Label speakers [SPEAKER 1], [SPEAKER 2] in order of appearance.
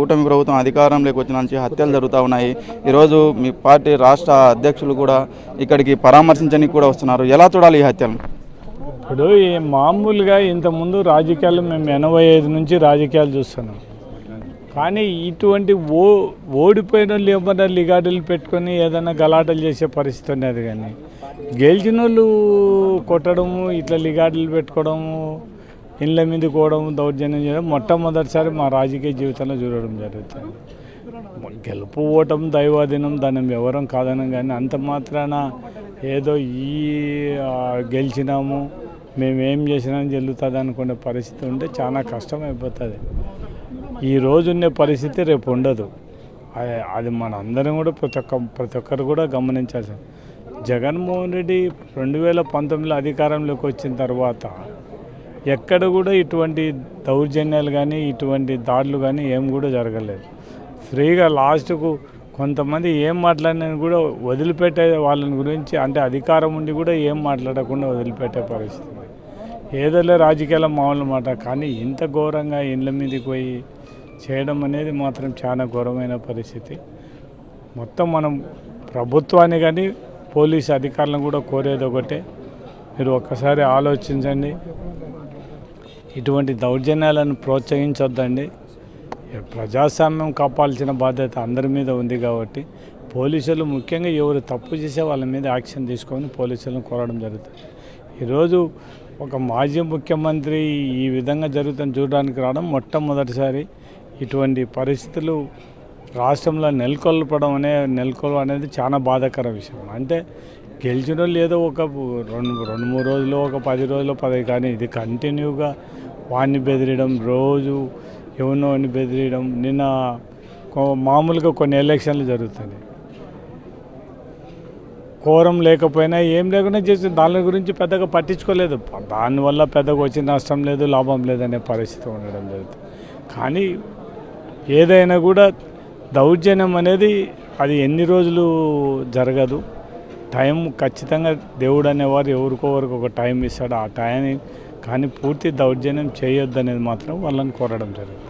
[SPEAKER 1] కూటమి ప్రభుత్వం అధికారంలోకి వచ్చిన నుంచి హత్యలు జరుగుతూ ఉన్నాయి. ఈరోజు మీ పార్టీ రాష్ట్ర అధ్యక్షులు కూడా ఇక్కడికి పరామర్శించడానికి కూడా వస్తున్నారు. ఎలా చూడాలి ఈ హత్యలు?
[SPEAKER 2] ఇప్పుడు ఈ మామూలుగా ఇంతకుముందు రాజకీయాలు మేము 85 నుంచి రాజకీయాలు చూస్తున్నాం. కానీ ఇటువంటి ఓడిపోయిన వాళ్ళు ఏమన్నా లిగాడులు పెట్టుకొని ఏదైనా గలాటలు చేసే పరిస్థితి ఉన్నది. కానీ గెలిచిన వాళ్ళు కొట్టడము, ఇట్లా లిగాడులు పెట్టుకోవడము, ఇళ్ళ మీద కోవడం, దౌర్జన్యం చేయడం మొట్టమొదటిసారి మా రాజకీయ జీవితంలో చూడడం జరుగుతుంది. గెలుపు ఓటం దైవాధీనం, దాన్ని ఎవరం కాదనం. కానీ అంత మాత్రాన ఏదో గెలిచినాము మేమేం చేసినా జరుగుతుంది అనుకునే పరిస్థితి ఉంటే చాలా కష్టం అయిపోతుంది. ఈ రోజు ఉండే పరిస్థితి రేపు ఉండదు. అది మన అందరం కూడా ప్రతి ఒక్కరు కూడా గమనించాల్సి. జగన్మోహన్ రెడ్డి 2019లో అధికారంలోకి వచ్చిన తర్వాత ఎక్కడ కూడా ఇటువంటి దౌర్జన్యాలు కానీ ఇటువంటి దాడులు కానీ ఏం కూడా జరగలేదు. ఫ్రీగా లాస్ట్కు కొంతమంది ఏం మాట్లాడినా కూడా వదిలిపెట్టే వాళ్ళని గురించి, అంటే అధికారం ఉండి కూడా ఏం మాట్లాడకుండా వదిలిపెట్టే పరిస్థితి. ఏదోలే రాజకీయాల మామూలు మాట. కానీ ఇంత ఘోరంగా ఇళ్ళ మీదకి పోయి చేయడం అనేది మాత్రం చాలా ఘోరమైన పరిస్థితి. మొత్తం మనం ప్రభుత్వాన్ని కానీ పోలీసు అధికారులను కూడా కోరేది ఒకటే, మీరు ఒక్కసారి ఆలోచించండి. ఇటువంటి దౌర్జన్యాలను ప్రోత్సహించొద్దండి. ప్రజాస్వామ్యం కాపాడాల్సిన బాధ్యత అందరి మీద ఉంది. కాబట్టి పోలీసులు ముఖ్యంగా ఎవరు తప్పు చేసే వాళ్ళ మీద యాక్షన్ తీసుకొని పోలీసులను కోరడం జరుగుతుంది. ఈరోజు ఒక మాజీ ముఖ్యమంత్రి ఈ విధంగా జరుగుతుంది చూడడానికి రావడం మొట్టమొదటిసారి. ఇటువంటి పరిస్థితులు రాష్ట్రంలో నెలకొల్పడం అనేది చాలా బాధాకర విషయం. అంటే గెలిచిన వాళ్ళు ఏదో ఒక 2-3 రోజులు, ఒక 10 రోజులు 10, కానీ ఇది కంటిన్యూగా వాడిని బెదిరియడం, రోజు ఎవరినో బెదిరియడం. నిన్న మామూలుగా కొన్ని ఎలక్షన్లు జరుగుతుంది, కోరం లేకపోయినా ఏం లేకుండా చేసి దాని గురించి పెద్దగా పట్టించుకోలేదు. దానివల్ల పెద్దగా వచ్చి నష్టం లేదు, లాభం లేదనే పరిస్థితి ఉండడం జరుగుతుంది. కానీ ఏదైనా కూడా దౌర్జన్యం అనేది అది ఎన్ని రోజులు జరగదు. టైం ఖచ్చితంగా దేవుడు అనేవారు ఎవరికొవరికి ఒక టైం ఇస్తాడు. ఆ టైం కానీ పూర్తి దౌర్జన్యం చేయొద్దు అనేది మాత్రం వాళ్ళని కోరడం జరుగుతుంది.